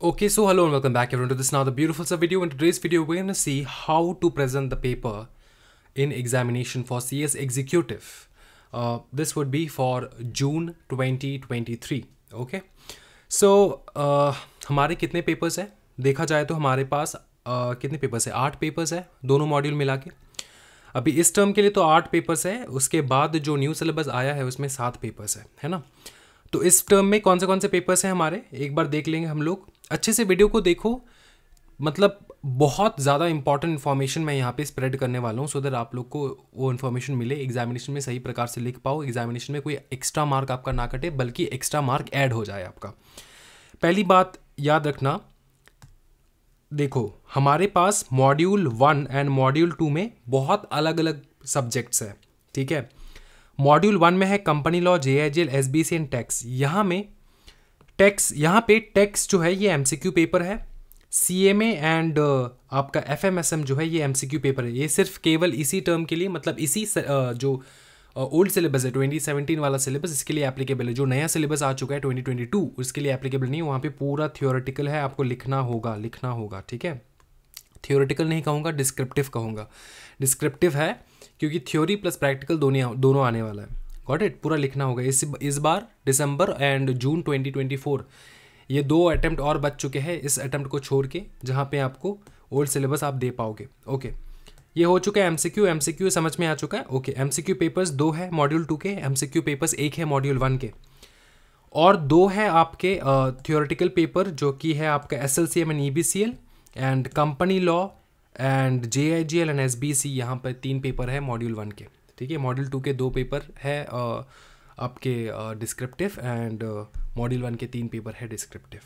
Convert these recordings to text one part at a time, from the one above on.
Okay, so hello and welcome back everyone to this now the beautiful sub video. In today's video, we're going to see how to present the paper in examination for CS Executive. This would be for June 2023. Okay, so हमारे कितने papers है देखा जाए तो हमारे पास कितने papers है 8 papers है दोनों मॉड्यूल मिला के। अभी इस टर्म के लिए तो 8 पेपर्स है, उसके बाद जो न्यू सिलेबस आया है उसमें 7 पेपर्स है ना। तो इस टर्म में कौन से पेपर्स हैं हमारे एक बार देख लेंगे हम लोग। अच्छे से वीडियो को देखो, मतलब बहुत ज़्यादा इंपॉर्टेंट इन्फॉर्मेशन मैं यहाँ पे स्प्रेड करने वाला हूँ सो दैट आप लोग को वो इन्फॉर्मेशन मिले, एग्जामिनेशन में सही प्रकार से लिख पाओ, एग्जामिनेशन में कोई एक्स्ट्रा मार्क आपका ना कटे बल्कि एक्स्ट्रा मार्क ऐड हो जाए आपका। पहली बात याद रखना, देखो हमारे पास मॉड्यूल 1 एंड मॉड्यूल 2 में बहुत अलग अलग सब्जेक्ट्स हैं, ठीक है। मॉड्यूल 1 में है company law, JIGL, SBC and tax. यहाँ पे टैक्स जो है ये MCQ पेपर है, CMA एंड आपका FMSM जो है ये MCQ पेपर है। ये सिर्फ केवल इसी टर्म के लिए, मतलब इसी जो ओल्ड सिलेबस है 2017 वाला सिलेबस, इसके लिए एप्लीकेबल है। जो नया सिलेबस आ चुका है 2022 उसके लिए एप्लीकेबल नहीं है। वहाँ पे पूरा थियोरेटिकल है, आपको लिखना होगा, ठीक है। थियोरेटिकल नहीं कहूँगा, डिस्क्रिप्टिव कहूँगा। डिस्क्रिप्टिव है क्योंकि थ्योरी प्लस प्रैक्टिकल दोनों आने वाला है। गॉट इट, पूरा लिखना होगा। इस बार दिसंबर एंड जून 2024 ये 2 अटेम्प्ट और बच चुके हैं इस अटेम्प्ट को छोड़ के, जहाँ पे आपको ओल्ड सिलेबस आप दे पाओगे। ओके, ये हो चुका है MCQ समझ में आ चुका है। ओके, MCQ पेपर्स 2 है मॉड्यूल 2 के, MCQ पेपर्स 1 है मॉड्यूल 1 के, और 2 है आपके थियोरेटिकल पेपर जो कि है आपका SLCM and EBCL and company law and JIGL and SBC। यहाँ पर 3 पेपर है मॉड्यूल 1 के, ठीक है। मॉड्यूल 2 के 2 पेपर है आपके डिस्क्रिप्टिव एंड मॉड्यूल 1 के 3 पेपर है डिस्क्रिप्टिव।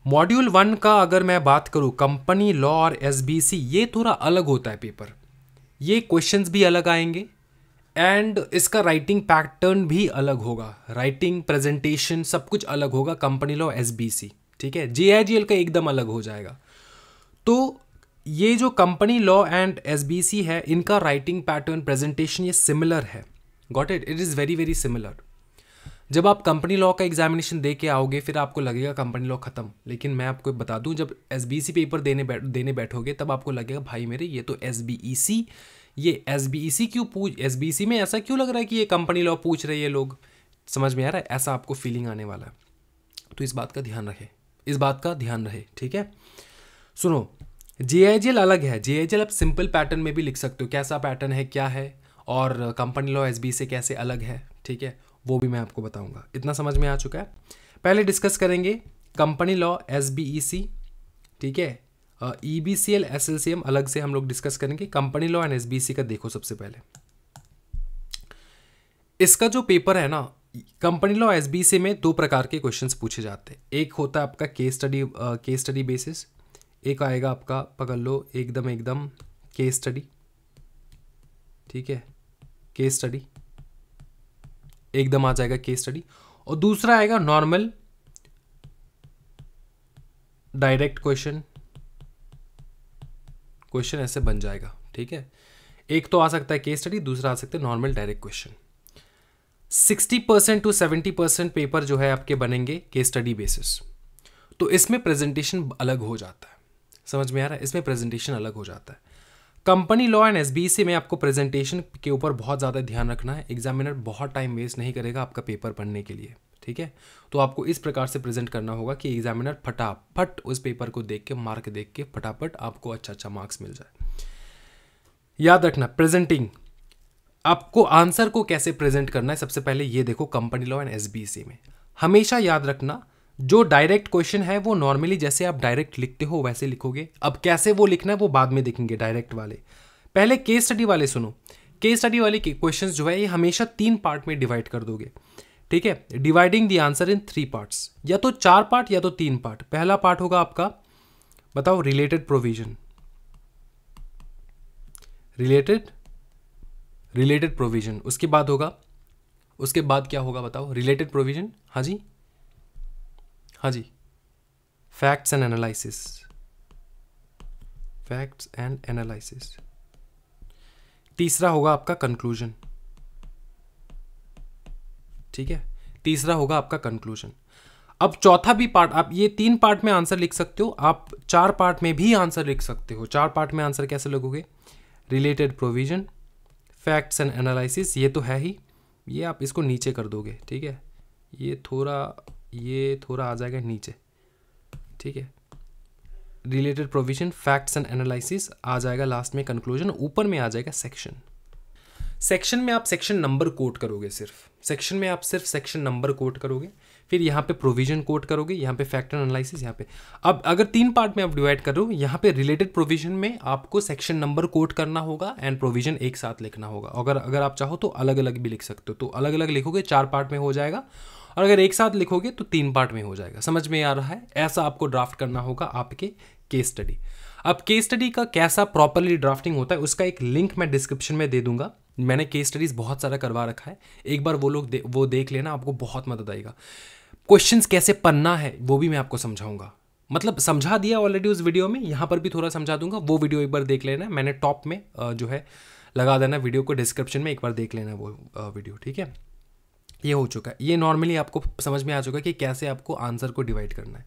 मॉड्यूल 1 का अगर मैं बात करूँ, कंपनी लॉ और SBC, ये थोड़ा अलग होता है पेपर। ये क्वेश्चंस भी अलग आएंगे एंड इसका राइटिंग पैटर्न भी अलग होगा, राइटिंग प्रेजेंटेशन सब कुछ अलग होगा कंपनी लॉ SBC, ठीक है। JIGL का एकदम अलग हो जाएगा। तो ये जो कंपनी लॉ एंड SBC है, इनका राइटिंग पैटर्न प्रेजेंटेशन ये सिमिलर है। Got it, it is very very similar. जब आप कंपनी लॉ का एग्जामिनेशन दे के आओगे फिर आपको लगेगा कंपनी लॉ खत्म, लेकिन मैं आपको बता दूं जब SBC पेपर देने बैठोगे तब आपको लगेगा भाई मेरे ये तो SBEC, ये SBEC SBC में ऐसा क्यों लग रहा है कि ये कंपनी लॉ पूछ रहे ये लोग, समझ में आ रहा है, ऐसा आपको फीलिंग आने वाला है। तो इस बात का ध्यान रहे, ठीक है। सुनो, JIGL अलग है। JIGL आप सिंपल पैटर्न में भी लिख सकते हो, कैसा पैटर्न है क्या है, और कंपनी लॉ SB से कैसे अलग है, ठीक है, वो भी मैं आपको बताऊंगा। इतना समझ में आ चुका है। पहले डिस्कस करेंगे कंपनी लॉ SBEC, ठीक है। EBCL SLCM अलग से हम लोग डिस्कस करेंगे। कंपनी लॉ एंड SBC का देखो, सबसे पहले इसका जो पेपर है ना, कंपनी लॉ SBC में 2 प्रकार के क्वेश्चंस पूछे जाते हैं। एक होता है आपका केस स्टडी बेसिस, एक आएगा आपका पकड़ लो एकदम केस स्टडी, ठीक है, केस स्टडी एकदम आ जाएगा केस स्टडी, और दूसरा आएगा नॉर्मल डायरेक्ट क्वेश्चन ऐसे बन जाएगा, ठीक है। एक तो आ सकता है केस स्टडी, दूसरा आ सकता है normal direct question. 60% to 70% paper जो है आपके बनेंगे केस स्टडी बेसिस। तो इसमें प्रेजेंटेशन अलग हो जाता है, समझ में आ रहा है, इसमें प्रेजेंटेशन अलग हो जाता है। कंपनी लॉ एंड SBC में आपको प्रेजेंटेशन के ऊपर बहुत ज़्यादा ध्यान रखना है। एग्जामिनर बहुत टाइम वेस्ट नहीं करेगा आपका पेपर पढ़ने के लिए, ठीक है। तो आपको इस प्रकार से प्रेजेंट करना होगा कि एग्जामिनर फटाफट उस पेपर को देख के, मार्क देख के फटाफट आपको अच्छा मार्क्स मिल जाए। याद रखना, प्रेजेंटिंग आपको आंसर को कैसे प्रेजेंट करना है, सबसे पहले ये देखो कंपनी लॉ एंड SBC में हमेशा याद रखना, जो डायरेक्ट क्वेश्चन है वो नॉर्मली जैसे आप डायरेक्ट लिखते हो वैसे लिखोगे। अब कैसे वो लिखना है वो बाद में देखेंगे डायरेक्ट वाले। पहले केस स्टडी वाले सुनो। केस स्टडी वाले क्वेश्चंस जो है ये हमेशा 3 पार्ट में डिवाइड कर दोगे, ठीक है। Dividing the answer in 3 parts, या तो 4 पार्ट या तो 3 पार्ट। पहला पार्ट होगा आपका, बताओ, रिलेटेड प्रोविजन। उसके बाद क्या होगा बताओ, रिलेटेड प्रोविजन, हाँ जी, फैक्ट्स एंड एनालिसिस। तीसरा होगा आपका कंक्लूजन, ठीक है, तीसरा होगा आपका कंक्लूजन। अब चौथा भी पार्ट, आप ये 3 पार्ट में आंसर लिख सकते हो, आप 4 पार्ट में भी आंसर लिख सकते हो। 4 पार्ट में आंसर कैसे लिखोगे? Related provision, facts and analysis, ये तो है ही, ये आप इसको नीचे कर दोगे, ठीक है, ये थोड़ा आ जाएगा नीचे, ठीक है। Related provision, facts and analysis आ जाएगा लास्ट में, कंक्लूजन ऊपर में आ जाएगा सेक्शन। सेक्शन में आप सेक्शन नंबर कोट करोगे, सेक्शन में आप सिर्फ सेक्शन नंबर कोट करोगे, फिर यहाँ पे प्रोविजन कोट करोगे, यहाँ पे फैक्टर एनालिसिस, यहाँ पे। अब अगर 3 पार्ट में आप डिवाइड कर रहे हो, यहाँ पे रिलेटेड प्रोविजन में आपको सेक्शन नंबर कोट करना होगा एंड प्रोविजन एक साथ लिखना होगा। अगर आप चाहो तो अलग अलग भी लिख सकते हो, तो अलग अलग लिखोगे 4 पार्ट में हो जाएगा, और अगर एक साथ लिखोगे तो 3 पार्ट में हो जाएगा। समझ में आ रहा है? ऐसा आपको ड्राफ्ट करना होगा आपके केस स्टडी। अब केस स्टडी का कैसा प्रॉपरली ड्राफ्टिंग होता है उसका एक लिंक मैं डिस्क्रिप्शन में दे दूंगा। मैंने केस स्टडीज बहुत सारा करवा रखा है, एक बार वो देख लेना, आपको बहुत मदद आएगा। क्वेश्चंस कैसे पढ़ना है वो भी मैं आपको समझाऊंगा, मतलब समझा दिया ऑलरेडी उस वीडियो में, यहाँ पर भी थोड़ा समझा दूंगा। वो वीडियो एक बार देख लेना, मैंने टॉप में जो है लगा देना वीडियो को, डिस्क्रिप्शन में एक बार देख लेना वो वीडियो, ठीक है। ये हो चुका है, ये नॉर्मली आपको समझ में आ चुका है कि कैसे आपको आंसर को डिवाइड करना है।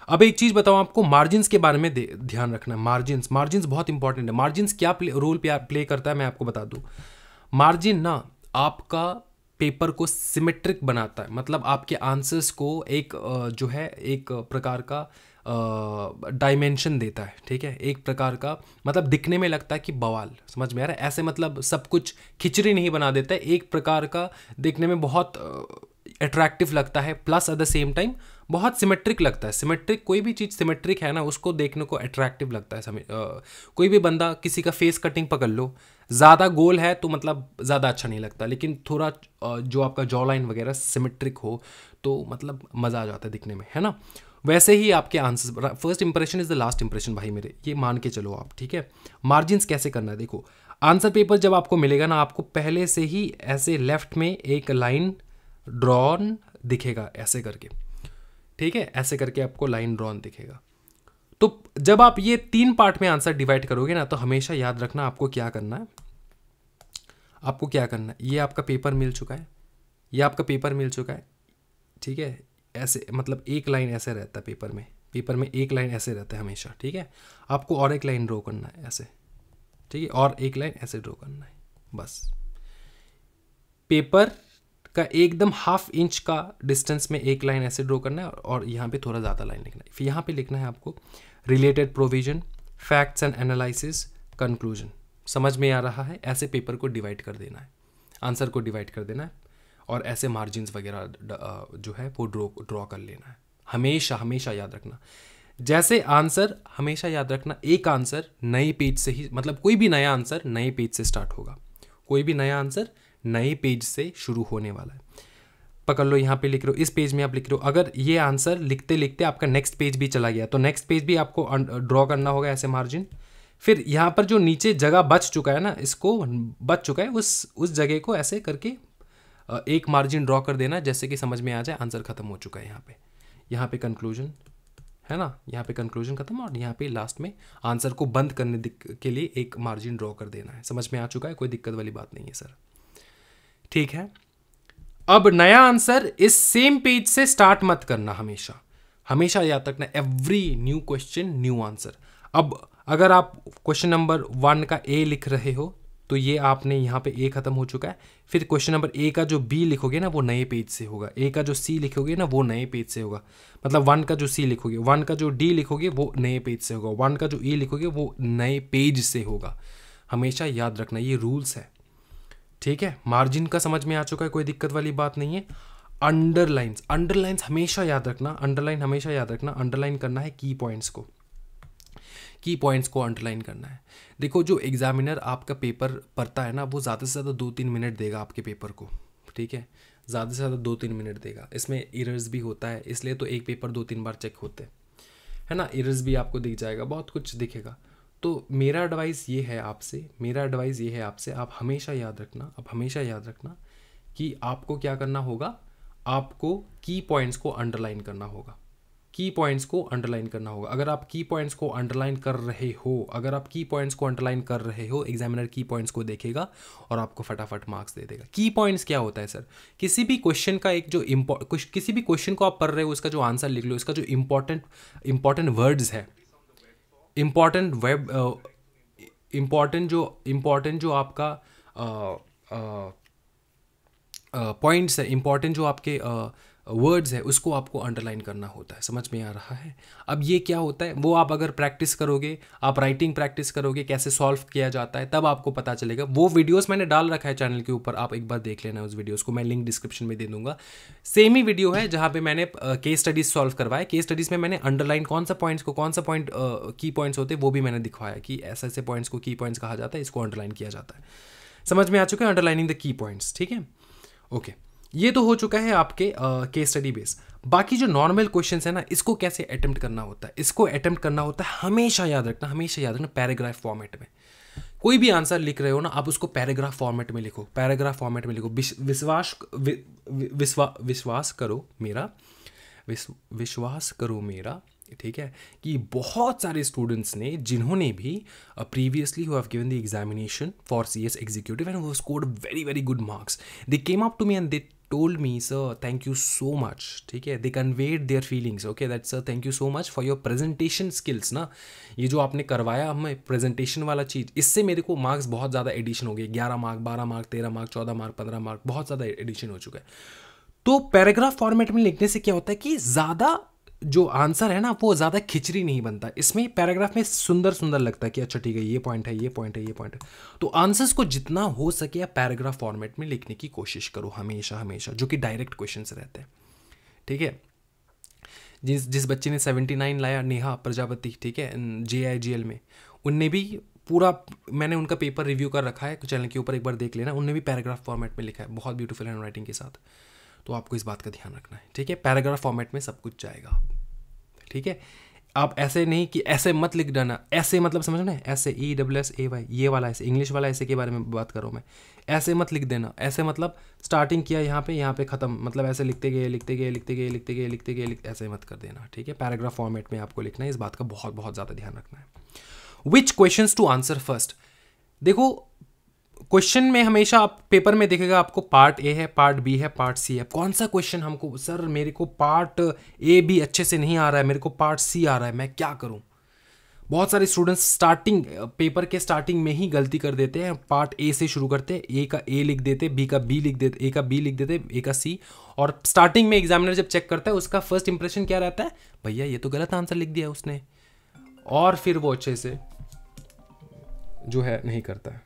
अब एक चीज़ बताऊं आपको, मार्जिन्स के बारे में ध्यान रखना है। मार्जिन्स बहुत इंपॉर्टेंट है। मार्जिन्स क्या रोल प्ले करता है मैं आपको बता दूं। मार्जिन ना आपका पेपर को सिमेट्रिक बनाता है, मतलब आपके आंसर्स को एक जो है एक प्रकार का डायमेंशन देता है, ठीक है, एक प्रकार का, मतलब दिखने में लगता है कि बवाल, समझ में आ रहा है? ऐसे मतलब सब कुछ खिचड़ी नहीं बना देता है, एक प्रकार का दिखने में बहुत अट्रैक्टिव लगता है, plus at the same time बहुत सिमेट्रिक लगता है। सिमेट्रिक, कोई भी चीज़ सिमेट्रिक है ना, उसको देखने को अट्रैक्टिव लगता है। कोई भी बंदा, किसी का फेस कटिंग पकड़ लो, ज़्यादा गोल है तो मतलब ज़्यादा अच्छा नहीं लगता, लेकिन थोड़ा जो आपका जॉ लाइन वगैरह सिमेट्रिक हो तो मतलब मज़ा आ जाता है दिखने में, है ना। वैसे ही आपके answer, first impression is the last impression भाई मेरे, ये मान के चलो आप, ठीक है। मार्जिन्स कैसे करना है, देखो, आंसर पेपर जब आपको मिलेगा ना, आपको पहले से ही ऐसे लेफ्ट में एक लाइन ड्रॉन दिखेगा ऐसे करके, ठीक है, ऐसे करके आपको लाइन ड्रॉन दिखेगा। तो जब आप ये 3 पार्ट में आंसर डिवाइड करोगे ना, तो हमेशा याद रखना आपको क्या करना है, ये आपका पेपर मिल चुका है, ये आपका पेपर मिल चुका है, ठीक है। ऐसे मतलब एक लाइन ऐसे रहता है पेपर में एक लाइन ऐसे रहता है हमेशा, ठीक है। आपको और एक लाइन ड्रॉ करना है ऐसे, ठीक है, और एक लाइन ऐसे ड्रॉ करना है, बस। पेपर का एकदम ½ इंच का डिस्टेंस में एक लाइन ऐसे ड्रॉ करना है, और यहाँ पे थोड़ा ज़्यादा लाइन लिखना है। फिर यहाँ पे लिखना है आपको related provision, facts and analysis, conclusion. समझ में आ रहा है? ऐसे पेपर को डिवाइड कर देना है, आंसर को डिवाइड कर देना है, और ऐसे मार्जिन्स वगैरह जो है वो ड्रॉ कर लेना है। हमेशा याद रखना, जैसे आंसर हमेशा याद रखना, एक आंसर नए पेज से ही, मतलब कोई भी नया आंसर नए पेज से स्टार्ट होगा, कोई भी नया आंसर नए पेज से शुरू होने वाला है। पकड़ लो, यहाँ पे लिख रहे हो, इस पेज में आप लिख रहे हो, अगर ये आंसर लिखते लिखते आपका नेक्स्ट पेज भी चला गया तो नेक्स्ट पेज भी आपको ड्रॉ करना होगा ऐसे मार्जिन। फिर यहाँ पर जो नीचे जगह बच चुका है ना, इसको बच चुका है, उस जगह को ऐसे करके एक मार्जिन ड्रॉ कर देना, जैसे कि समझ में आ जाए आंसर खत्म हो चुका है। यहाँ पे कंक्लूजन है ना, यहाँ पे कंक्लूजन खत्म, और यहाँ पे लास्ट में आंसर को बंद करने के लिए एक मार्जिन ड्रॉ कर देना है। समझ में आ चुका है? कोई दिक्कत वाली बात नहीं है सर, ठीक है। अब नया आंसर इस सेम पेज से स्टार्ट मत करना, हमेशा याद रखना, every new question new answer. अब अगर आप क्वेश्चन नंबर 1 का ए लिख रहे हो तो ये आपने यहाँ पे ए खत्म हो चुका है। फिर क्वेश्चन नंबर ए का जो बी लिखोगे ना वो नए पेज से होगा, ए का जो सी लिखोगे ना वो नए पेज से होगा, मतलब 1 का जो सी लिखोगे, 1 का जो डी लिखोगे वो नए पेज से होगा, 1 का जो ई लिखोगे वो नए पेज से होगा। हमेशा याद रखना, ये रूल्स है, ठीक है। मार्जिन का समझ में आ चुका है, कोई दिक्कत वाली बात नहीं है। अंडरलाइंस हमेशा याद रखना, अंडरलाइन करना है की पॉइंट्स को अंडरलाइन करना है। देखो, जो एग्जामिनर आपका पेपर पढ़ता है ना, वो ज़्यादा से ज़्यादा 2-3 मिनट देगा आपके पेपर को, ठीक है, ज़्यादा से ज़्यादा 2-3 मिनट देगा। इसमें एरर्स भी होता है, इसलिए तो एक पेपर 2-3 बार चेक होते हैं, है ना। एरर्स भी आपको दिख जाएगा, बहुत कुछ दिखेगा। तो मेरा एडवाइस ये है आपसे, आप हमेशा याद रखना कि आपको क्या करना होगा, आपको की पॉइंट्स को अंडरलाइन करना होगा, की पॉइंट्स को अंडरलाइन करना होगा। अगर आप की पॉइंट्स को अंडरलाइन कर रहे हो, अगर आप की पॉइंट्स को अंडरलाइन कर रहे हो, एग्जामिनर की पॉइंट्स को देखेगा और आपको फटाफट मार्क्स दे देगा। की पॉइंट्स क्या होता है सर? किसी भी क्वेश्चन का एक जो किसी भी क्वेश्चन को आप पढ़ रहे हो, उसका जो आंसर लिख लो, इसका जो इंपॉर्टेंट वर्ड्स है, इम्पॉर्टेंट जो आपका पॉइंट्स है, इंपॉर्टेंट जो आपके वर्ड्स है, उसको आपको अंडरलाइन करना होता है। समझ में आ रहा है? अब ये क्या होता है, वो आप अगर प्रैक्टिस करोगे, आप राइटिंग प्रैक्टिस करोगे कैसे सॉल्व किया जाता है, तब आपको पता चलेगा। वो वीडियोस मैंने डाल रखा है चैनल के ऊपर, आप एक बार देख लेना उस वीडियोस को, मैं लिंक डिस्क्रिप्शन में दे दूंगा। सेम ही वीडियो है जहाँ पे मैंने केस स्टडीज सॉल्व करवाया। केस स्टडीज में मैंने अंडरलाइन कौन सा पॉइंट की पॉइंट्स होते हैं वो भी मैंने दिखवाया कि ऐसे ऐसे पॉइंट्स को की पॉइंट्स कहा जाता है, इसको अंडरलाइन किया जाता है। समझ में आ चुका है अंडरलाइनिंग द की पॉइंट्स? ठीक है, ओके। ये तो हो चुका है आपके केस स्टडी बेस। बाकी जो नॉर्मल क्वेश्चंस है ना, इसको कैसे अटेम्प्ट करना होता है? इसको अटेम्प्ट करना होता है, हमेशा याद रखना पैराग्राफ फॉर्मेट में। कोई भी आंसर लिख रहे हो ना, आप उसको पैराग्राफ फॉर्मेट में लिखो, पैराग्राफ फॉर्मेट में लिखो। विश्वास करो मेरा, ठीक है, कि बहुत सारे स्टूडेंट्स ने जिन्होंने भी previously who have given the examination for CS executive and वो scored very very good marks, they came up to me and they told me, sir, thank you so much, ठीक है, they conveyed their feelings, okay, that sir thank you so much for your presentation skills ना, ये जो आपने करवाया हमें presentation वाला चीज़, इससे मेरे को मार्क्स बहुत ज़्यादा एडिशन हो गए, 11 mark, 12 mark, 13 mark, 14 mark, 15 mark, बहुत ज़्यादा एडिशन हो चुका है। तो पैराग्राफ फॉर्मेट में लिखने से क्या होता है कि ज़्यादा जो आंसर है ना, वो ज़्यादा खिचड़ी नहीं बनता। इसमें पैराग्राफ में सुंदर सुंदर लगता है कि अच्छा ठीक है, ये पॉइंट है, ये पॉइंट है, ये पॉइंट है। तो आंसर्स को जितना हो सके आप पैराग्राफ फॉर्मेट में लिखने की कोशिश करो हमेशा हमेशा, जो कि डायरेक्ट क्वेश्चंस रहते हैं। ठीक है, जिस बच्चे ने 79 लाया, नेहा प्रजापति, ठीक है, JIGL में, उनने भी पूरा, मैंने उनका पेपर रिव्यू कर रखा है चैनल के ऊपर, एक बार देख लेना। उनने भी पैराग्राफ फॉर्मेट में लिखा है, बहुत ब्यूटीफुल हैंड राइटिंग के साथ। तो आपको इस बात का ध्यान रखना है, ठीक है, पैराग्राफ फॉर्मेट में सब कुछ जाएगा। ठीक है, आप ऐसे नहीं कि ऐसे मत लिख देना, ऐसे मतलब समझ ना, ऐसे ESSAY, ये वाला ऐसे, इंग्लिश वाला ऐसे के बारे में बात करूँ मैं, ऐसे मत लिख देना। ऐसे मतलब स्टार्टिंग किया यहाँ पे ख़त्म, मतलब ऐसे लिखते गए, ऐसे मत कर देना। ठीक है, पैराग्राफ फॉर्मेट में आपको लिखना है, इस बात का बहुत बहुत ज़्यादा ध्यान रखना है। Which questions to answer first, देखो क्वेश्चन में हमेशा आप पेपर में देखेगा आपको पार्ट A है, पार्ट B है, पार्ट C है। कौन सा क्वेश्चन हमको, सर मेरे को पार्ट A भी अच्छे से नहीं आ रहा है, मेरे को पार्ट C आ रहा है, मैं क्या करूं? बहुत सारे स्टूडेंट्स पेपर के स्टार्टिंग में ही गलती कर देते हैं, पार्ट A से शुरू करते हैं, A का A लिख देते, B का B लिख देते, A का B लिख देते, A का C, और स्टार्टिंग में एग्जामिनर जब चेक करता है उसका फर्स्ट इंप्रेशन क्या रहता है, भैया ये तो गलत आंसर लिख दिया उसने, और फिर वो अच्छे से जो है नहीं करता है।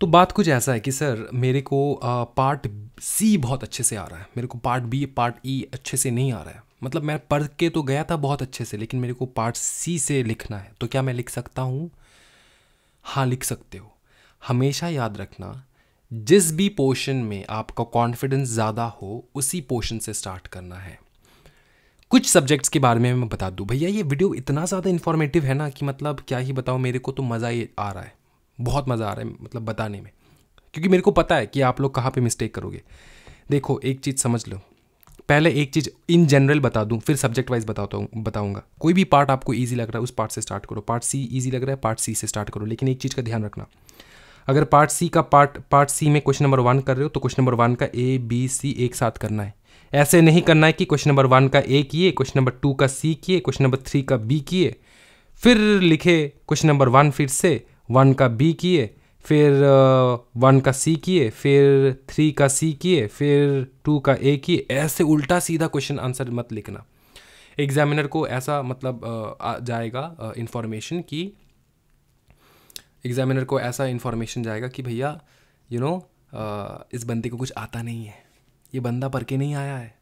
तो बात कुछ ऐसा है कि सर मेरे को पार्ट C बहुत अच्छे से आ रहा है, मेरे को पार्ट B, पार्ट E अच्छे से नहीं आ रहा है, मतलब मैं पढ़ के तो गया था बहुत अच्छे से, लेकिन मेरे को पार्ट C से लिखना है, तो क्या मैं लिख सकता हूँ? हाँ, लिख सकते हो। हमेशा याद रखना, जिस भी पोर्शन में आपका कॉन्फिडेंस ज़्यादा हो उसी पोर्शन से स्टार्ट करना है। कुछ सब्जेक्ट्स के बारे में मैं बता दूँ, भैया ये वीडियो इतना ज़्यादा इन्फॉर्मेटिव है ना कि मतलब क्या ही बताऊँ, मेरे को तो मज़ा ही आ रहा है, बहुत मज़ा आ रहा है मतलब बताने में, क्योंकि मेरे को पता है कि आप लोग कहाँ पे मिस्टेक करोगे। देखो एक चीज़ समझ लो, पहले एक चीज़ इन जनरल बता दूं, फिर सब्जेक्ट वाइज बताऊंगा। कोई भी पार्ट आपको इजी लग रहा है उस पार्ट से स्टार्ट करो, पार्ट C इजी लग रहा है पार्ट C से स्टार्ट करो। लेकिन एक चीज़ का ध्यान रखना, अगर पार्ट C में क्वेश्चन नंबर 1 कर रहे हो तो क्वेश्चन नंबर 1 का A B C एक साथ करना है। ऐसे नहीं करना है कि क्वेश्चन नंबर 1 का A किए, क्वेश्चन नंबर 2 का C किए, क्वेश्चन नंबर 3 का B किए, फिर लिखे क्वेश्चन नंबर 1 फिर से 1 का B किए, फिर 1 का C किए, फिर 3 का C किए, फिर 2 का A किए। ऐसे उल्टा सीधा क्वेश्चन आंसर मत लिखना। एग्जामिनर को ऐसा मतलब जाएगा इंफॉर्मेशन कि एग्जामिनर को ऐसा इंफॉर्मेशन जाएगा कि भैया इस बंदे को कुछ आता नहीं है, ये बंदा पढ़ के नहीं आया है।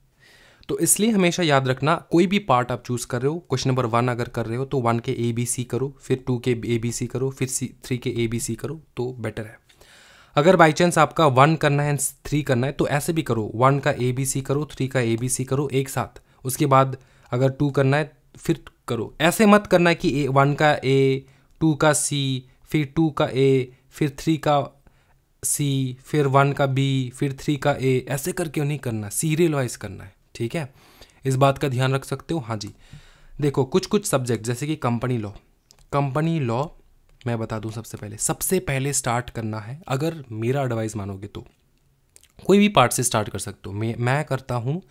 तो इसलिए हमेशा याद रखना, कोई भी पार्ट आप चूज़ कर रहे हो, क्वेश्चन नंबर 1 अगर कर रहे हो तो 1 के ABC करो, फिर 2 के ABC करो, फिर 3 के ABC करो, तो बेटर है। अगर बाई चांस आपका 1 करना है 3 करना है तो ऐसे भी करो, 1 का ABC करो, 3 का ABC करो एक साथ, उसके बाद अगर 2 करना है फिर करो। ऐसे मत करना है कि 1 का A, 2 का C, फिर 2 का A, फिर 3 का C, फिर 1 का B, फिर 3 का A, ऐसे करके नहीं करना, सीरियल वाइज करना है। ठीक है, इस बात का ध्यान रख सकते हो। हाँ जी, देखो कुछ कुछ सब्जेक्ट जैसे कि कंपनी लॉ मैं बता दूं सबसे पहले स्टार्ट करना है, अगर मेरा एडवाइस मानोगे तो कोई भी पार्ट से स्टार्ट कर सकते हो। मैं करता हूँ,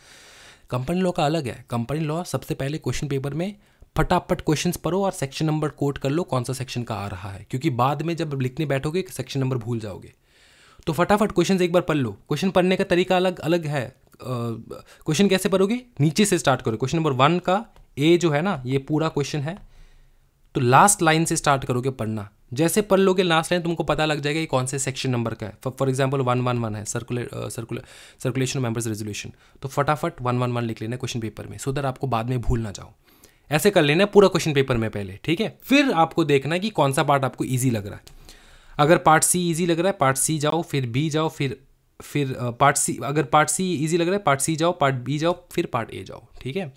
कंपनी लॉ का अलग है। कंपनी लॉ सबसे पहले क्वेश्चन पेपर में फटाफट क्वेश्चंस पढ़ो और सेक्शन नंबर कोट कर लो कौन सा सेक्शन का आ रहा है, क्योंकि बाद में जब लिखने बैठोगे सेक्शन नंबर भूल जाओगे। तो फटाफट क्वेश्चंस एक बार पढ़ लो। क्वेश्चन पढ़ने का तरीका अलग अलग है। क्वेश्चन कैसे पढ़ोगे, नीचे से स्टार्ट करो। क्वेश्चन नंबर 1 का ए जो है ना, ये पूरा क्वेश्चन है, तो लास्ट लाइन से स्टार्ट करोगे पढ़ना। जैसे पढ़ लोगे लास्ट लाइन, तुमको पता लग जाएगा कि कौन से सेक्शन नंबर का है। फॉर एग्जांपल 111 है, सर्कुलेशन मेंबर्स रेजोल्यूशन, तो फटाफट 111 लिख लेना क्वेश्चन पेपर में, सो दैट आपको बाद में भूल ना जाओ। ऐसे कर लेना पूरा क्वेश्चन पेपर में पहले, ठीक है। फिर आपको देखना कि कौन सा पार्ट आपको ईजी लग रहा है। अगर पार्ट सी ईजी लग रहा है, पार्ट सी जाओ, फिर बी जाओ, फिर पार्ट सी, अगर पार्ट सी ईजी लग रहा है, पार्ट सी जाओ, पार्ट बी जाओ, फिर पार्ट ए जाओ, ठीक है।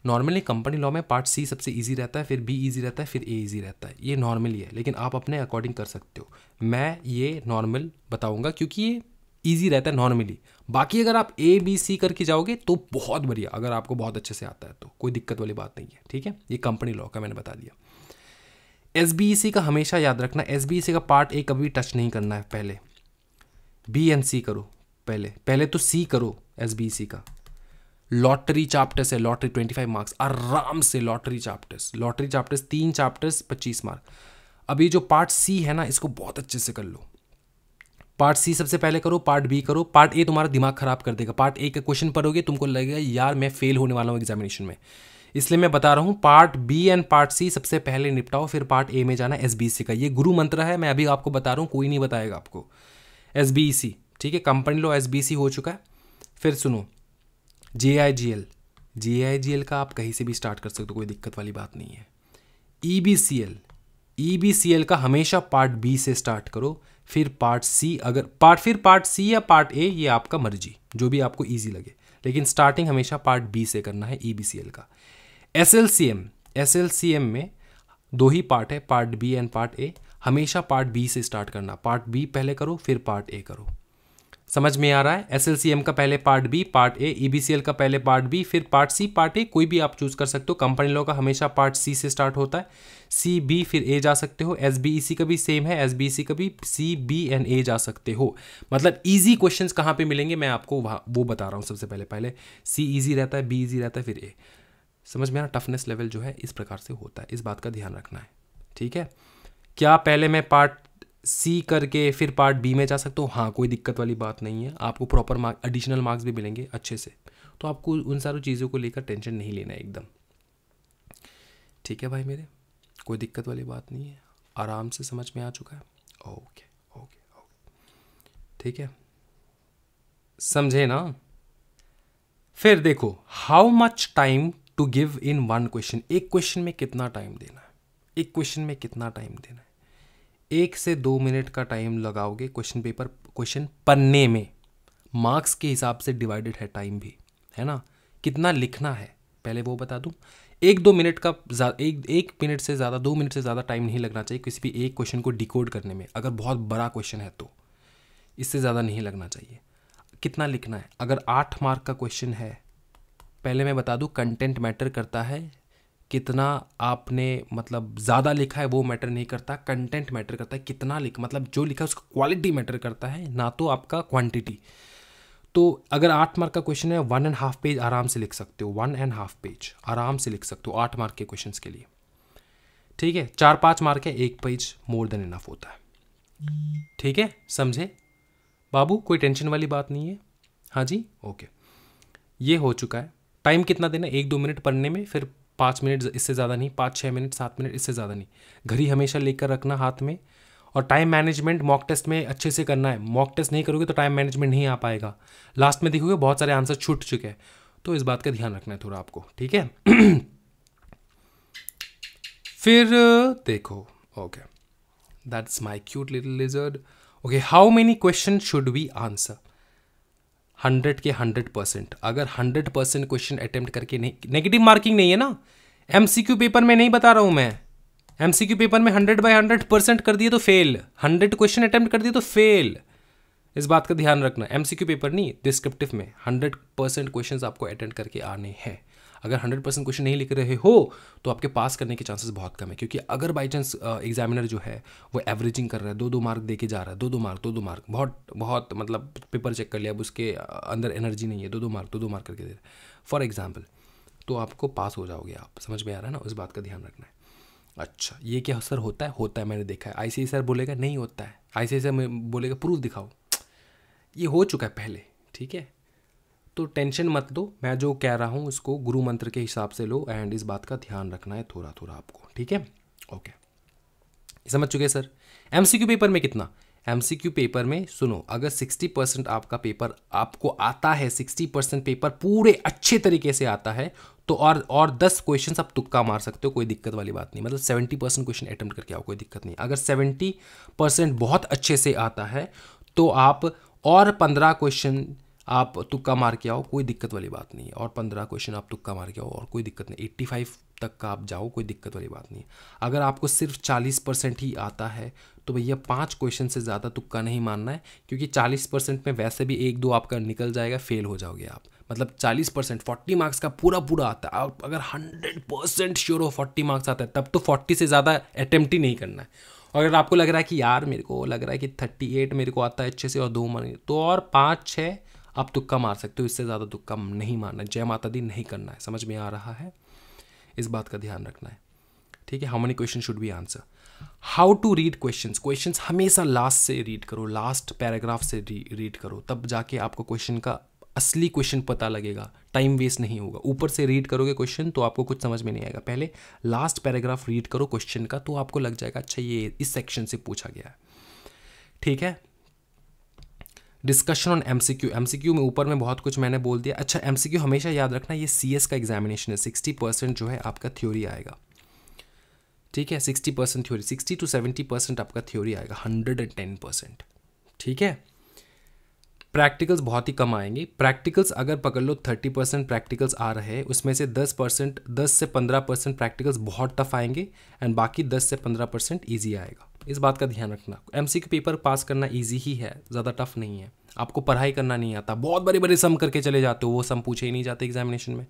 नॉर्मली कंपनी लॉ में पार्ट सी सबसे इजी रहता है, फिर बी इजी रहता है, फिर ए इजी रहता है। ये नॉर्मली है, लेकिन आप अपने अकॉर्डिंग कर सकते हो। मैं ये नॉर्मल बताऊंगा क्योंकि ये इजी रहता है नॉर्मली। बाकी अगर आप ए बी सी करके जाओगे तो बहुत बढ़िया, अगर आपको बहुत अच्छे से आता है तो कोई दिक्कत वाली बात नहीं है, ठीक है। ये कंपनी लॉ का मैंने बता दिया। एसबीईसी का हमेशा याद रखना, एसबीईसी का पार्ट ए कभी टच नहीं करना है। पहले बी एंड सी करो, पहले तो सी करो एसबीईसी का। लॉटरी चैप्टर्स है, लॉटरी 25 मार्क्स आराम से। Lottery chapters 3 chapters 25 mark. अभी जो पार्ट सी है ना, इसको बहुत अच्छे से कर लो। पार्ट सी सबसे पहले करो, पार्ट बी करो। पार्ट ए तुम्हारा दिमाग खराब कर देगा। पार्ट ए का क्वेश्चन पढ़ोगे तुमको लगेगा यार मैं फेल होने वाला हूँ एग्जामिनेशन में, इसलिए मैं बता रहा हूँ part B and part C सबसे पहले निपटाओ, फिर पार्ट ए में जाना एसबीईसी का। ये गुरु मंत्र है, मैं अभी आपको बता रहा हूँ, कोई नहीं बताएगा आपको। एसबीईसी, ठीक है। कंपनी लॉ एसबीईसी हो चुका है। फिर सुनो, जेआईजीएल का आप कहीं से भी स्टार्ट कर सकते हो, कोई दिक्कत वाली बात नहीं है। ईबीसीएल का हमेशा पार्ट बी से स्टार्ट करो, फिर पार्ट सी, फिर पार्ट सी या पार्ट ए, ये आपका मर्जी, जो भी आपको इजी लगे, लेकिन स्टार्टिंग हमेशा पार्ट बी से करना है ईबीसीएल का। एसएलसीएम में 2 ही पार्ट है, part B and part A. हमेशा पार्ट बी से स्टार्ट करना, पार्ट बी पहले करो फिर पार्ट ए करो। समझ में आ रहा है? एसएलसीएम का पहले पार्ट बी, पार्ट ए, ईबीसीएल का पहले पार्ट बी, फिर पार्ट सी, पार्ट ए, कोई भी आप चूज कर सकते हो। कंपनी लॉ का हमेशा पार्ट सी से स्टार्ट होता है, सी बी फिर ए जा सकते हो। एसबीईसी का भी सेम है, एसबीईसी का भी सी बी एंड ए जा सकते हो। मतलब इजी क्वेश्चंस कहाँ पे मिलेंगे मैं आपको वो बता रहा हूँ। सबसे पहले सी इजी रहता है, बी इजी रहता है, फिर ए। समझ में आ रहा? टफनेस लेवल जो है इस प्रकार से होता है, इस बात का ध्यान रखना है, ठीक है। क्या पहले मैं पार्ट सी करके फिर पार्ट बी में जा सकता हूँ? हाँ, कोई दिक्कत वाली बात नहीं है। आपको प्रॉपर एडिशनल मार्क्स भी मिलेंगे अच्छे से, तो आपको उन सारी चीज़ों को लेकर टेंशन नहीं लेना है एकदम, ठीक है भाई मेरे। कोई दिक्कत वाली बात नहीं है, आराम से समझ में आ चुका है। ओके, ठीक है, समझे ना। फिर देखो, how much time to give in 1 question. एक क्वेश्चन में कितना टाइम देना है? 1 से 2 मिनट का टाइम लगाओगे क्वेश्चन पढ़ने में। मार्क्स के हिसाब से डिवाइडेड है टाइम भी, है ना। कितना लिखना है पहले वो बता दूं। 1-2 मिनट का, 1 मिनट से ज़्यादा, 2 मिनट से ज़्यादा टाइम नहीं लगना चाहिए किसी भी एक क्वेश्चन को डिकोड करने में। अगर बहुत बड़ा क्वेश्चन है तो इससे ज़्यादा नहीं लगना चाहिए। कितना लिखना है? अगर 8 मार्क का क्वेश्चन है, पहले मैं बता दूं कंटेंट मैटर करता है। कितना आपने मतलब ज़्यादा लिखा है वो मैटर नहीं करता, कंटेंट मैटर करता है। कितना मतलब जो लिखा है उसका क्वालिटी मैटर करता है, ना तो आपका क्वांटिटी। तो अगर 8 मार्क का क्वेश्चन है, 1.5 पेज आराम से लिख सकते हो। 1.5 पेज आराम से लिख सकते हो 8 मार्क के क्वेश्चन के लिए, ठीक है। 4-5 मार्क है, 1 पेज मोर देन इनफ होता है, ठीक है। समझे बाबू? कोई टेंशन वाली बात नहीं है। हाँ जी, ओके। ये हो चुका है। टाइम कितना देना? 1-2 मिनट पढ़ने में, फिर 5 मिनट, इससे ज़्यादा नहीं, 5-6 मिनट, 7 मिनट, इससे ज़्यादा नहीं। घड़ी हमेशा लेकर रखना हाथ में। और टाइम मैनेजमेंट मॉक टेस्ट में अच्छे से करना है। मॉक टेस्ट नहीं करोगे तो टाइम मैनेजमेंट नहीं आ पाएगा। लास्ट में देखोगे बहुत सारे आंसर छूट चुके हैं, तो इस बात का ध्यान रखना है थोड़ा आपको, ठीक है। फिर देखो, okay, that's my cute little lizard. Okay, how many question should we answer? 100 के 100%। अगर 100% क्वेश्चन अटेम्प्ट करके नहीं, नेगेटिव मार्किंग नहीं है ना, एमसीक्यू पेपर में नहीं बता रहा हूं मैं। एमसीक्यू पेपर में 100/100% कर दिए तो फेल, 100 क्वेश्चन अटेम्प्ट कर दिए तो फेल। इस बात का ध्यान रखना। एमसीक्यू पेपर नहीं, डिस्क्रिप्टिव में 100% क्वेश्चन आपको अटेम्प्ट करके आने हैं। अगर 100% क्वेश्चन नहीं लिख रहे हो तो आपके पास करने के चांसेस बहुत कम है, क्योंकि अगर बाई चांस एग्जामिनर जो है वो एवरेजिंग कर रहा है, 2-2 मार्क दे के जा रहा है, 2-2 मार्क 2-2 मार्क, बहुत मतलब पेपर चेक कर लिया, अब उसके अंदर एनर्जी नहीं है, 2-2 मार्क करके दे रहा है फॉर एग्जाम्पल, तो आपको पास हो जाओगे आप। समझ में आ रहा है ना, उस बात का ध्यान रखना है। अच्छा, ये क्या सर होता है, मैंने देखा है। ICSE सर बोलेगा नहीं होता है, ICSE सर बोलेगा प्रूफ दिखाओ, ये हो चुका है पहले, ठीक है। तो टेंशन मत लो, मैं जो कह रहा हूँ उसको गुरु मंत्र के हिसाब से लो, एंड इस बात का ध्यान रखना है थोड़ा थोड़ा आपको, ठीक है। ओके, समझ चुके सर। MCQ पेपर में कितना, MCQ पेपर में सुनो, अगर 60% आपका पेपर आपको आता है, 60% पेपर पूरे अच्छे तरीके से आता है, तो और 10 क्वेश्चन आप तुक्का मार सकते हो, कोई दिक्कत वाली बात नहीं। मतलब 70% क्वेश्चन अटेम्प्ट करके आओ, कोई दिक्कत नहीं। अगर 70% बहुत अच्छे से आता है तो आप और 15 क्वेश्चन आप तुक्का मार के आओ, कोई दिक्कत वाली बात नहीं है। और 15 क्वेश्चन आप तुक्का मार के आओ और कोई दिक्कत नहीं, 85 तक का आप जाओ, कोई दिक्कत वाली बात नहीं। अगर आपको सिर्फ 40% ही आता है तो भैया 5 क्वेश्चन से ज़्यादा तुक्का नहीं मारना है, क्योंकि 40% में वैसे भी 1-2 आपका निकल जाएगा, फेल हो जाओगे आप। मतलब 40%, 40 मार्क्स का पूरा आता है। आप अगर 100% श्योर हो 40 मार्क्स आता है, तब तो 40 से ज़्यादा अटेम्प्ट ही नहीं करना है। और अगर आपको लग रहा है कि यार मेरे को लग रहा है कि 38 मेरे को आता है अच्छे से और 2 मार्क्स, तो और 5-6 आप तुक्का मार सकते हो, इससे ज़्यादा तुक्का नहीं मारना है। जय माता दी नहीं करना है। समझ में आ रहा है, इस बात का ध्यान रखना है, ठीक है। How many question should be answer, how to read questions हमेशा लास्ट से रीड करो, लास्ट पैराग्राफ से रीड करो, तब जाके आपको क्वेश्चन का असली क्वेश्चन पता लगेगा, टाइम वेस्ट नहीं होगा। ऊपर से रीड करोगे क्वेश्चन तो आपको कुछ समझ में नहीं आएगा, पहले लास्ट पैराग्राफ रीड करो क्वेश्चन का, तो आपको लग जाएगा अच्छा ये इस सेक्शन से पूछा गया है, ठीक है। डिस्कशन ऑन MCQ में ऊपर में बहुत कुछ मैंने बोल दिया। अच्छा, MCQ हमेशा याद रखना, ये CS का एग्जामिनेशन है, 60% जो है आपका थ्योरी आएगा, ठीक है। 60% थ्योरी, 60 to 70% आपका थ्योरी आएगा, 110%, ठीक है। प्रैक्टिकल्स बहुत ही कम आएंगे। प्रैक्टिकल्स अगर पकड़ लो 30% प्रैक्टिकल्स आ रहे हैं, उसमें से 10 से 15% प्रैक्टिकल्स बहुत टफ आएंगे, एंड बाकी 10 से 15% ईजी आएगा। इस बात का ध्यान रखना। MCQ पेपर पास करना ईजी ही है, ज़्यादा टफ नहीं है। आपको पढ़ाई करना नहीं आता, बहुत बड़े बड़े सम करके चले जाते हो, वो सम पूछे ही नहीं जाते एग्जामिनेशन में।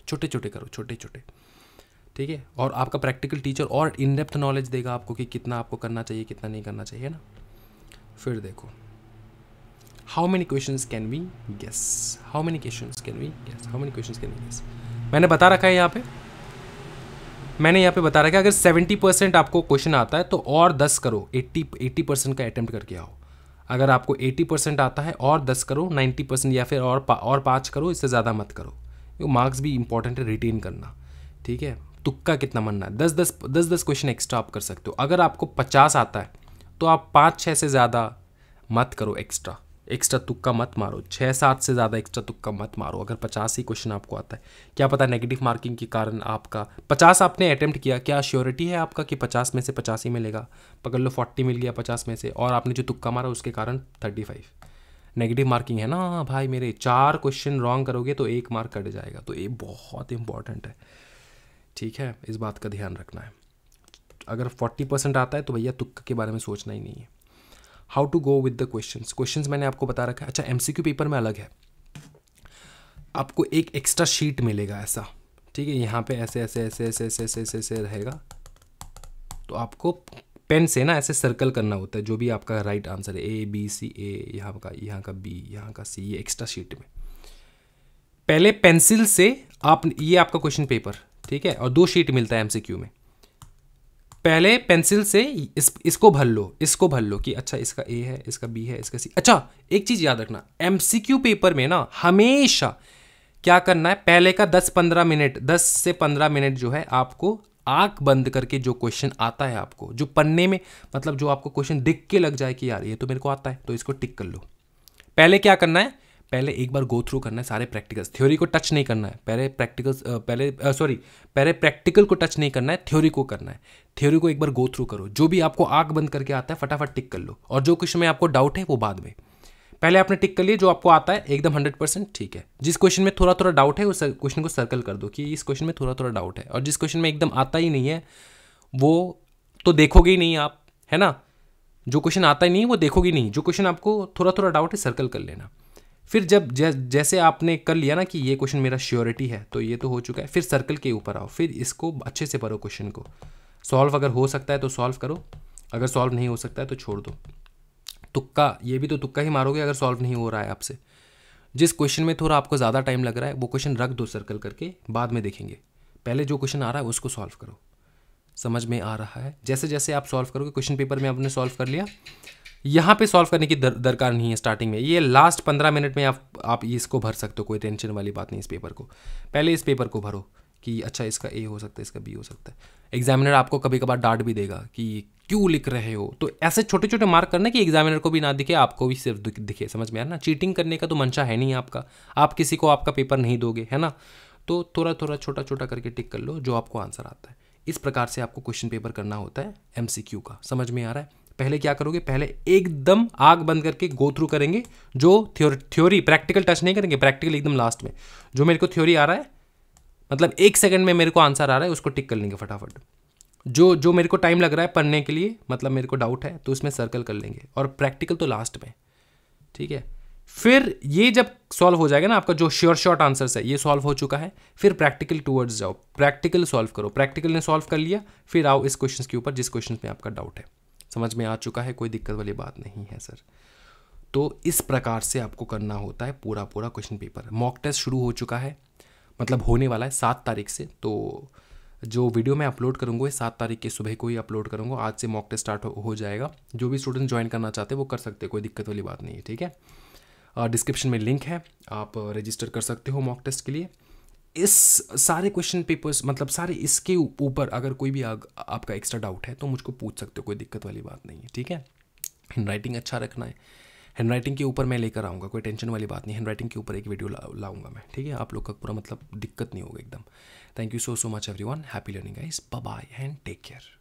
छोटे छोटे करो, छोटे छोटे, ठीक है। और आपका प्रैक्टिकल टीचर और इन डेप्थ नॉलेज देगा आपको कि कितना आपको करना चाहिए, कितना नहीं करना चाहिए ना। फिर देखो, how many questions can we guess, मैंने बता रखा है यहाँ पे, बता रखा है अगर 70% आपको क्वेश्चन आता है तो और 10 करो, 80% का अटेम्प्ट करके आओ। अगर आपको 80% आता है और 10 करो, 90% या फिर और 5 करो, इससे ज़्यादा मत करो। मार्क्स भी इंपॉर्टेंट है, रिटेन करना, ठीक है। तुक्का कितना मनना है, 10 क्वेश्चन एक्स्ट्रा आप कर सकते हो। अगर आपको 50 आता है तो आप 5-6 से ज़्यादा मत करो, एक्स्ट्रा तुक्का मत मारो, 6-7 से ज़्यादा एक्स्ट्रा तुक्का मत मारो। अगर 50 ही क्वेश्चन आपको आता है, क्या पता नेगेटिव मार्किंग के कारण आपका 50 आपने अटेम्प्ट किया, क्या श्योरिटी है आपका कि 50 में से 50 ही मिलेगा। पकड़ लो 40 मिल गया 50 में से, और आपने जो तुक्का मारा उसके कारण 35 नेगेटिव मार्किंग है ना भाई मेरे। 4 क्वेश्चन रॉन्ग करोगे तो 1 मार्क कट जाएगा, तो ये बहुत इंपॉर्टेंट है, ठीक है। इस बात का ध्यान रखना है। अगर 40% आता है तो भैया तुक्का के बारे में सोचना ही नहीं है। How to go with the questions मैंने आपको बता रखा है। अच्छा, MCQ पेपर में अलग है, आपको एक एक्स्ट्रा शीट मिलेगा ऐसा, ठीक है। यहाँ पे ऐसे रहेगा, तो आपको पेन से ना ऐसे सर्कल करना होता है जो भी आपका राइट आंसर है, ABC, A, यहाँ का B, यहाँ का C, ये एक्स्ट्रा शीट में। पहले पेंसिल से आप, ये आपका क्वेश्चन पेपर, ठीक है, और 2 शीट मिलता है MCQ में। पहले पेंसिल से इसको भर लो कि अच्छा इसका A है, इसका B है, इसका C। अच्छा, एक चीज़ याद रखना, MCQ पेपर में ना हमेशा क्या करना है, पहले का 10 से 15 मिनट जो है आपको आंख बंद करके जो क्वेश्चन आता है आपको, जो पन्ने में, मतलब जो आपको क्वेश्चन दिख के लग जाए कि यार ये तो मेरे को आता है, तो इसको टिक कर लो। पहले क्या करना है, पहले एक बार गो थ्रू करना है सारे प्रैक्टिकल्स, थ्योरी को टच नहीं करना है। पहले प्रैक्टिकल को टच नहीं करना है, थ्योरी को करना है। थ्योरी को एक बार गो थ्रू करो, जो भी आपको आंख बंद करके आता है फटाफट टिक कर लो, और जो क्वेश्चन में आपको डाउट है वो बाद में। पहले आपने टिक कर लिया, जो आपको आता है एकदम 100% ठीक है। जिस क्वेश्चन में थोड़ा थोड़ा डाउट है उस क्वेश्चन को सर्कल कर दो कि इस क्वेश्चन में थोड़ा थोड़ा डाउट है, और जिस क्वेश्चन में एकदम आता ही नहीं है वो तो देखोगे ही नहीं आप, है ना। जो क्वेश्चन आता ही नहीं है वो देखोगे नहीं, जो क्वेश्चन आपको थोड़ा थोड़ा डाउट है सर्कल कर लेना। फिर जब जैसे आपने कर लिया ना कि ये क्वेश्चन मेरा श्योरिटी है, तो ये तो हो चुका है, फिर सर्कल के ऊपर आओ, फिर इसको अच्छे से पढ़ो, क्वेश्चन को सॉल्व अगर हो सकता है तो सॉल्व करो, अगर सॉल्व नहीं हो सकता है तो छोड़ दो। तुक्का, ये भी तो तुक्का ही मारोगे अगर सॉल्व नहीं हो रहा है आपसे। जिस क्वेश्चन में थोड़ा आपको ज़्यादा टाइम लग रहा है वो क्वेश्चन रख दो सर्कल करके, बाद में देखेंगे, पहले जो क्वेश्चन आ रहा है उसको सॉल्व करो। समझ में आ रहा है? जैसे जैसे आप सॉल्व करोगे, क्वेश्चन पेपर में आपने सॉल्व कर लिया, यहाँ पे सॉल्व करने की दरकार नहीं है स्टार्टिंग में, ये लास्ट 15 मिनट में आप इसको भर सकते हो, कोई टेंशन वाली बात नहीं। इस पेपर को पहले इस पेपर को भरो कि अच्छा इसका ए हो सकता है, इसका बी हो सकता है। एग्जामिनर आपको कभी कभार डांट भी देगा कि क्यों लिख रहे हो, तो ऐसे छोटे छोटे मार्क करना कि एग्जामिनर को भी ना दिखे, आपको भी सिर्फ दिखे। समझ में आया ना? चीटिंग करने का तो मंशा है नहीं आपका, आप किसी को आपका पेपर नहीं दोगे, है ना? तो थोड़ा थोड़ा छोटा छोटा करके टिक कर लो जो आपको आंसर आता है। इस प्रकार से आपको क्वेश्चन पेपर करना होता है MCQ का। समझ में आ रहा है? पहले क्या करोगे, पहले एकदम आग बंद करके गो थ्रू करेंगे, जो थ्योरी, प्रैक्टिकल टच नहीं करेंगे, प्रैक्टिकल एकदम लास्ट में। जो मेरे को थ्योरी आ रहा है, मतलब 1 सेकंड में मेरे को आंसर आ रहा है, उसको टिक कर लेंगे फटाफट। जो मेरे को टाइम लग रहा है पढ़ने के लिए, मतलब मेरे को डाउट है, तो उसमें सर्कल कर लेंगे, और प्रैक्टिकल तो लास्ट में, ठीक है? फिर ये जब सॉल्व हो जाएगा ना, आपका जो श्योर शॉर्ट आंसर्स है ये सॉल्व हो चुका है, फिर प्रैक्टिकल टूवर्ड्स जाओ, प्रैक्टिकल सॉल्व करो। प्रैक्टिकल ने सॉल्व कर लिया, फिर आओ इस क्वेश्चन के ऊपर जिस क्वेश्चन में आपका डाउट है। समझ में आ चुका है? कोई दिक्कत वाली बात नहीं है सर। तो इस प्रकार से आपको करना होता है पूरा क्वेश्चन पेपर। मॉक टेस्ट शुरू हो चुका है, मतलब होने वाला है 7 तारीख से। तो जो वीडियो मैं अपलोड करूँगा ये 7 तारीख के सुबह को ही अपलोड करूँगा। आज से मॉक टेस्ट स्टार्ट हो जाएगा। जो भी स्टूडेंट ज्वाइन करना चाहते हैं वो कर सकते हैं, कोई दिक्कत वाली बात नहीं है, ठीक है? डिस्क्रिप्शन में लिंक है, आप रजिस्टर कर सकते हो मॉक टेस्ट के लिए। इस सारे क्वेश्चन पेपर्स, मतलब सारे इसके ऊपर अगर कोई भी आपका एक्स्ट्रा डाउट है तो मुझको पूछ सकते हो, कोई दिक्कत वाली बात नहीं है, ठीक है? हैंड राइटिंग अच्छा रखना है, हैंड राइटिंग के ऊपर मैं लेकर आऊँगा, कोई टेंशन वाली बात नहीं। हैंड राइटिंग के ऊपर एक वीडियो लाऊंगा मैं, ठीक है? आप लोग का पूरा मतलब दिक्कत नहीं होगा एकदम। Thank you so much everyone, happy learning guys, bye bye and take care.